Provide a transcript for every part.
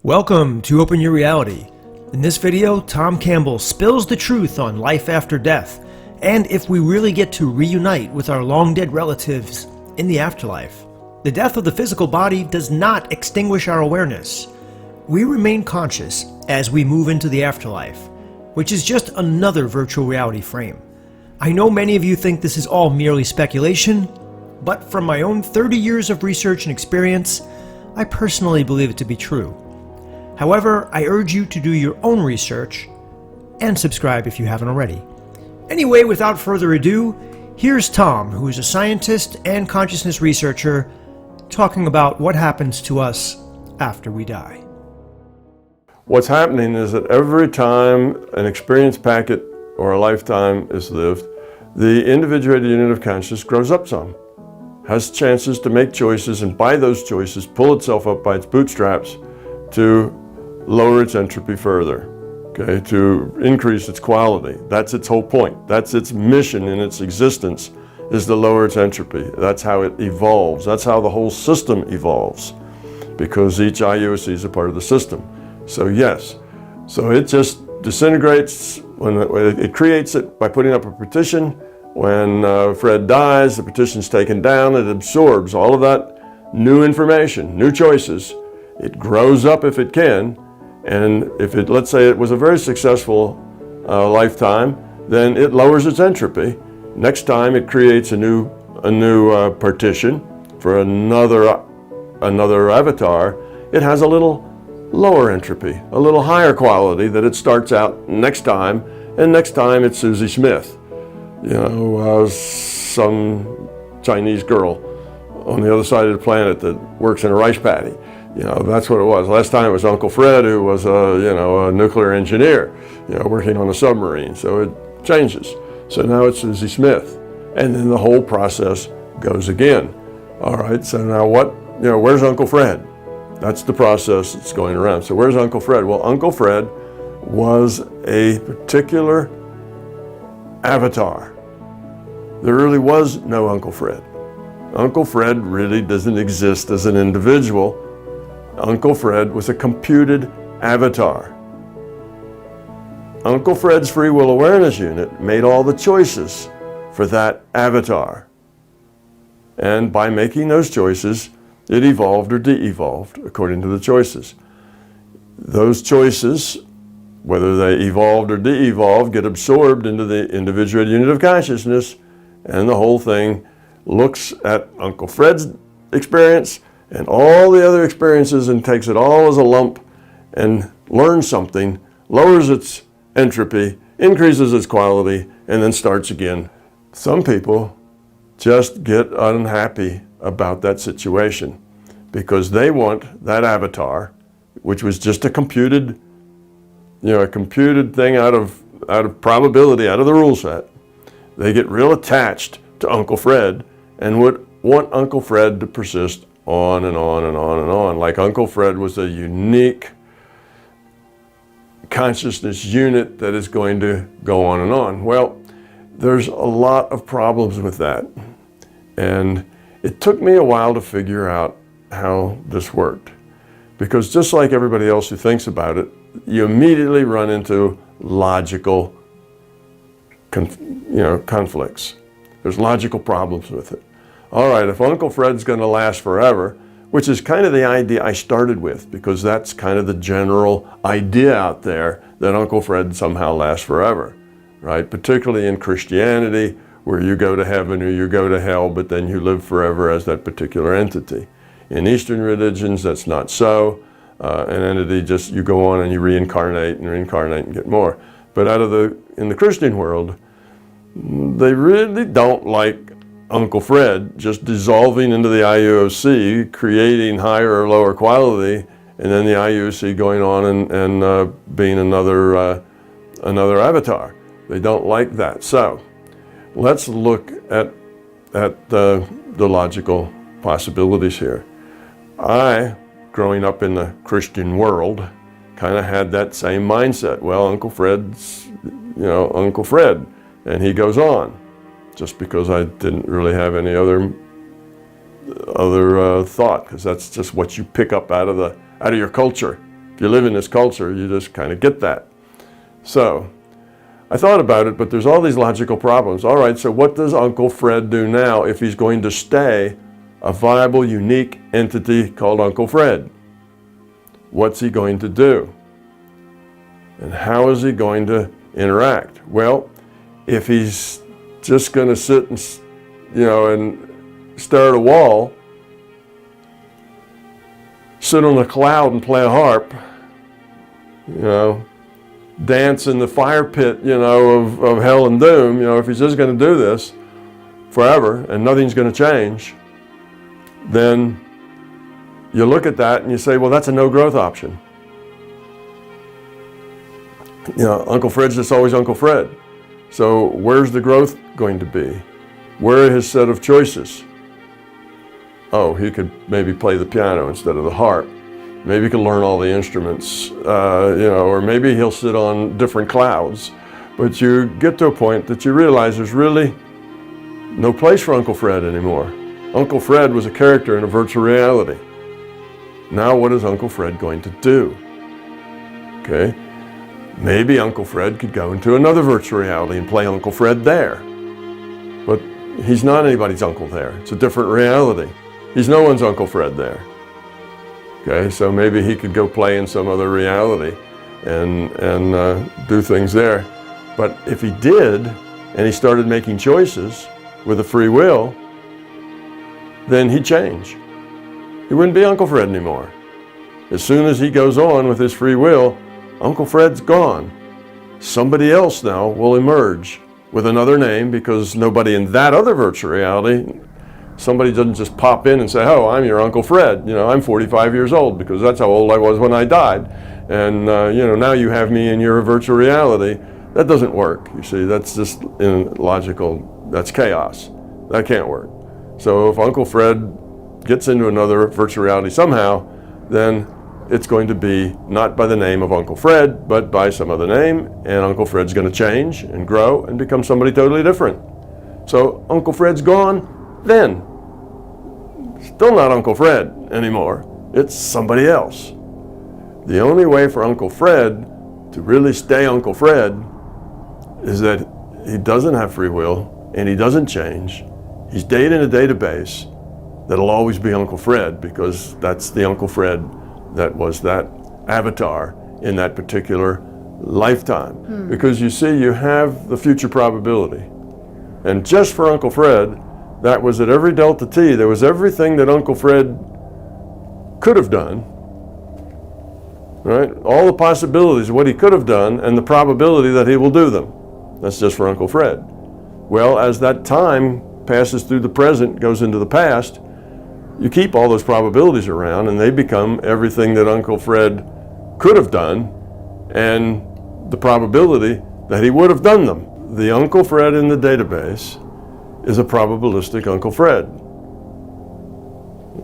Welcome to Open Your Reality. In this video, Tom Campbell spills the truth on life after death, and if we really get to reunite with our long-dead relatives in the afterlife. The death of the physical body does not extinguish our awareness. We remain conscious as we move into the afterlife, which is just another virtual reality frame. I know many of you think this is all merely speculation, but from my own 30 years of research and experience, I personally believe it to be true. However, I urge you to do your own research and subscribe if you haven't already. Anyway, without further ado, here's Tom, who is a scientist and consciousness researcher, talking about what happens to us after we die. What's happening is that every time an experience packet or a lifetime is lived, the individuated unit of consciousness grows up some, has chances to make choices, and by those choices pull itself up by its bootstraps to lower its entropy further, okay, to increase its quality. That's its whole point. That's its mission in its existence, is to lower its entropy. That's how it evolves. That's how the whole system evolves, because each IUC is a part of the system. So yes, so it just disintegrates when it creates it by putting up a partition. When Fred dies, the partition's taken down, it absorbs all of that new information, new choices. It grows up if it can, and if it, let's say it was a very successful lifetime, then it lowers its entropy. Next time it creates a new partition for another avatar. It has a little lower entropy, a little higher quality that it starts out next time, and next time it's Susie Smith, some Chinese girl on the other side of the planet that works in a rice paddy. That's what it was. Last time it was Uncle Fred, who was a nuclear engineer, working on a submarine. So it changes. So now it's Susie Smith, and then the whole process goes again. All right. So now where's Uncle Fred? That's the process that's going around. So where's Uncle Fred? Well, Uncle Fred was a particular avatar. There really was no Uncle Fred. Uncle Fred really doesn't exist as an individual. Uncle Fred was a computed avatar. Uncle Fred's free will awareness unit made all the choices for that avatar. And by making those choices, it evolved or de-evolved according to the choices. Those choices, whether they evolved or de-evolved, get absorbed into the individual unit of consciousness, and the whole thing looks at Uncle Fred's experience and all the other experiences and takes it all as a lump and learns something, lowers its entropy, increases its quality, and then starts again. Some people just get unhappy about that situation because they want that avatar, which was just a computed thing out of probability, out of the rule set. They get real attached to Uncle Fred and would want Uncle Fred to persist on and on and on and on, like Uncle Fred was a unique consciousness unit that is going to go on and on. Well, there's a lot of problems with that, and it took me a while to figure out how this worked, because just like everybody else who thinks about it, you immediately run into logical conflicts. There's logical problems with it. All right, if Uncle Fred's going to last forever, which is kind of the idea I started with, because that's kind of the general idea out there, that Uncle Fred somehow lasts forever, right? Particularly in Christianity, where you go to heaven or you go to hell, but then you live forever as that particular entity. In Eastern religions, that's not so. An entity just, you go on and you reincarnate and get more. But in the Christian world, they really don't like Uncle Fred just dissolving into the IUOC, creating higher or lower quality, and then the IUOC going on and being another avatar. They don't like that. So let's look at the logical possibilities here. I, growing up in the Christian world, kind of had that same mindset. Well, Uncle Fred's, Uncle Fred, and he goes on. Just because I didn't really have any other thought, because that's just what you pick up out of your culture. If you live in this culture, you just kind of get that. So I thought about it, but there's all these logical problems. All right, so what does Uncle Fred do now if he's going to stay a viable, unique entity called Uncle Fred? What's he going to do? And how is he going to interact? Well, if he's just going to sit and, and stare at a wall, sit on a cloud and play a harp, dance in the fire pit, of hell and doom, if he's just going to do this forever and nothing's going to change, then you look at that and you say, well, that's a no growth option. Uncle Fred's just always Uncle Fred. So where's the growth going to be? Where are his set of choices? Oh, he could maybe play the piano instead of the harp. Maybe he could learn all the instruments, or maybe he'll sit on different clouds. But you get to a point that you realize there's really no place for Uncle Fred anymore. Uncle Fred was a character in a virtual reality. Now what is Uncle Fred going to do? Okay, maybe Uncle Fred could go into another virtual reality and play Uncle Fred there. But he's not anybody's uncle there. It's a different reality. He's no one's Uncle Fred there. Okay, so maybe he could go play in some other reality and do things there. But if he did, and he started making choices with a free will, then he'd change. He wouldn't be Uncle Fred anymore. As soon as he goes on with his free will, Uncle Fred's gone. Somebody else now will emerge with another name, because nobody in that other virtual reality, somebody doesn't just pop in and say, oh, I'm your Uncle Fred. I'm 45 years old, because that's how old I was when I died. And, now you have me in your virtual reality. That doesn't work. You see, that's just illogical. That's chaos. That can't work. So if Uncle Fred gets into another virtual reality somehow, then it's going to be not by the name of Uncle Fred, but by some other name, and Uncle Fred's going to change and grow and become somebody totally different. So Uncle Fred's gone, then still not Uncle Fred anymore. It's somebody else. The only way for Uncle Fred to really stay Uncle Fred is that he doesn't have free will and he doesn't change. He's data in a database that'll always be Uncle Fred, because that's the Uncle Fred that was that avatar in that particular lifetime. Because you see, you have the future probability. And just for Uncle Fred, that was at every delta t, there was everything that Uncle Fred could have done, right? All the possibilities of what he could have done and the probability that he will do them. That's just for Uncle Fred. Well, as that time passes through the present, goes into the past, you keep all those probabilities around and they become everything that Uncle Fred could have done and the probability that he would have done them. The Uncle Fred in the database is a probabilistic Uncle Fred.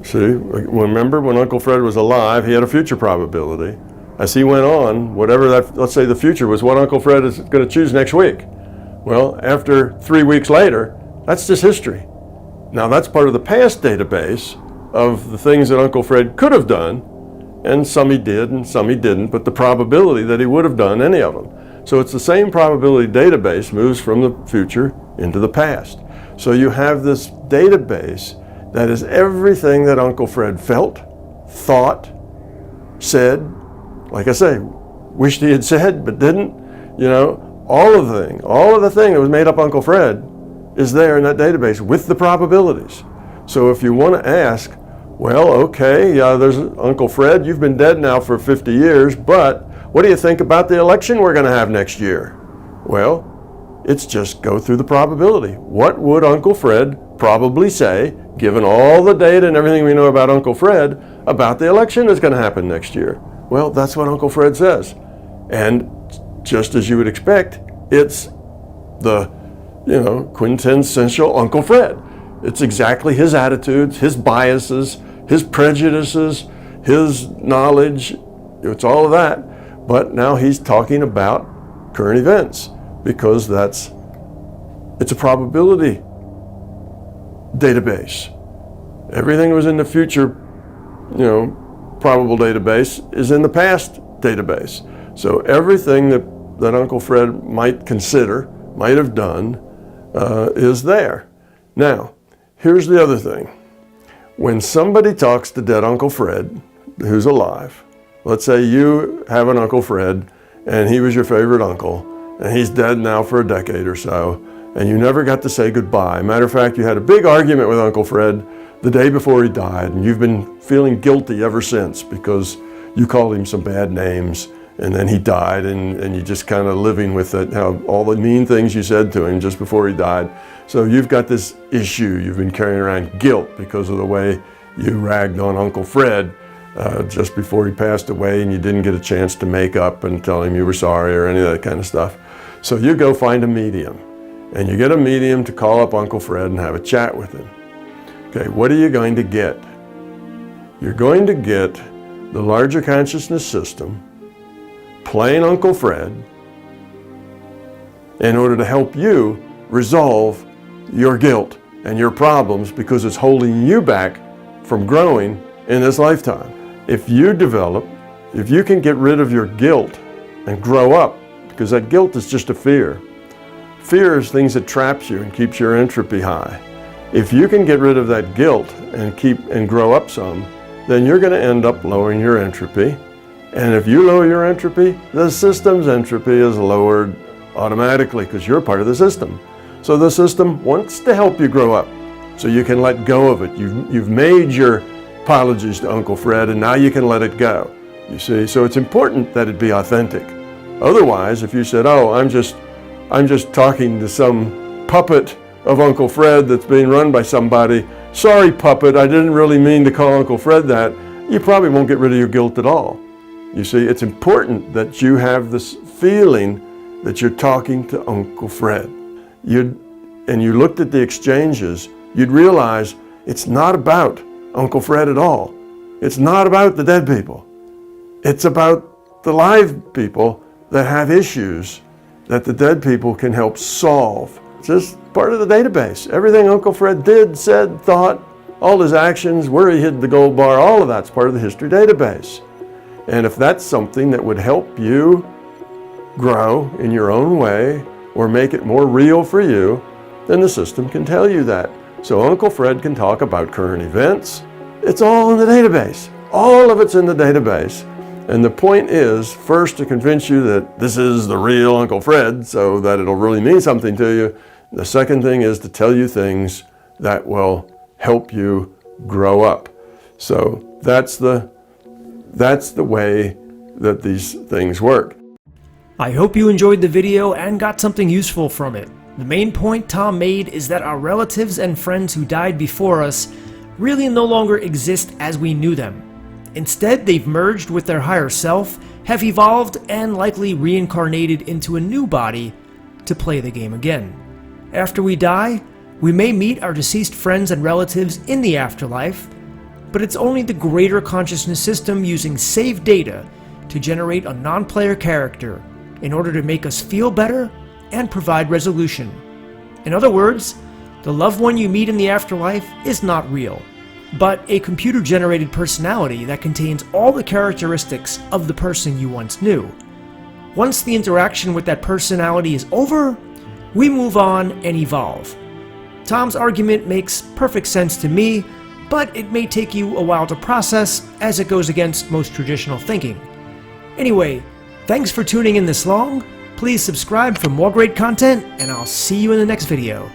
See, remember when Uncle Fred was alive, he had a future probability. As he went on, whatever that, let's say the future was what Uncle Fred is going to choose next week. Well, after 3 weeks later, that's just history. Now that's part of the past database of the things that Uncle Fred could have done, and some he did and some he didn't, but the probability that he would have done any of them. So it's the same probability database moves from the future into the past. So you have this database that is everything that Uncle Fred felt, thought, said, like I say, wished he had said but didn't, all of the thing that was made up Uncle Fred is there in that database with the probabilities. So if you want to ask, well, okay, there's Uncle Fred, you've been dead now for 50 years, but what do you think about the election we're going to have next year? Well, it's just go through the probability. What would Uncle Fred probably say, given all the data and everything we know about Uncle Fred, about the election that's going to happen next year? Well, that's what Uncle Fred says. And just as you would expect, it's the quintessential Uncle Fred. It's exactly his attitudes, his biases, his prejudices, his knowledge. It's all of that. But now he's talking about current events, because it's a probability database. Everything that was in the future, probable database is in the past database. So everything that Uncle Fred might consider, might have done, is there. Now, here's the other thing. When somebody talks to dead Uncle Fred, who's alive, let's say you have an Uncle Fred, and he was your favorite uncle, and he's dead now for a decade or so, and you never got to say goodbye. Matter of fact, you had a big argument with Uncle Fred the day before he died, and you've been feeling guilty ever since because you called him some bad names, and then he died, and you just kind of living with it, how all the mean things you said to him just before he died. So you've got this issue. You've been carrying around guilt because of the way you ragged on Uncle Fred just before he passed away, and you didn't get a chance to make up and tell him you were sorry or any of that kind of stuff. So you go find a medium, and you get a medium to call up Uncle Fred and have a chat with him. Okay, what are you going to get? You're going to get the larger consciousness system playing Uncle Fred in order to help you resolve your guilt and your problems because it's holding you back from growing in this lifetime. If you can get rid of your guilt and grow up, because that guilt is just a fear. Fear is things that traps you and keeps your entropy high. If you can get rid of that guilt and grow up some, then you're going to end up lowering your entropy. And if you lower your entropy, the system's entropy is lowered automatically because you're part of the system. So the system wants to help you grow up so you can let go of it. You've made your apologies to Uncle Fred, and now you can let it go. You see, so it's important that it be authentic. Otherwise, if you said, "Oh, I'm just talking to some puppet of Uncle Fred that's being run by somebody. Sorry, puppet, I didn't really mean to call Uncle Fred that," you probably won't get rid of your guilt at all. You see, it's important that you have this feeling that you're talking to Uncle Fred. And you looked at the exchanges, you'd realize it's not about Uncle Fred at all. It's not about the dead people. It's about the live people that have issues that the dead people can help solve. It's just part of the database. Everything Uncle Fred did, said, thought, all his actions, where he hid the gold bar, all of that's part of the history database. And if that's something that would help you grow in your own way or make it more real for you, then the system can tell you that. So Uncle Fred can talk about current events. It's all in the database. All of it's in the database. And the point is, first, to convince you that this is the real Uncle Fred so that it'll really mean something to you. The second thing is to tell you things that will help you grow up. So that's the way that these things work. I hope you enjoyed the video and got something useful from it. The main point Tom made is that our relatives and friends who died before us really no longer exist as we knew them. Instead, they've merged with their higher self, have evolved, and likely reincarnated into a new body to play the game again. After we die, we may meet our deceased friends and relatives in the afterlife, but it's only the greater consciousness system using saved data to generate a non-player character in order to make us feel better and provide resolution. In other words, the loved one you meet in the afterlife is not real, but a computer-generated personality that contains all the characteristics of the person you once knew. Once the interaction with that personality is over, we move on and evolve. Tom's argument makes perfect sense to me, but it may take you a while to process as it goes against most traditional thinking. Anyway, thanks for tuning in this long. Please subscribe for more great content, and I'll see you in the next video.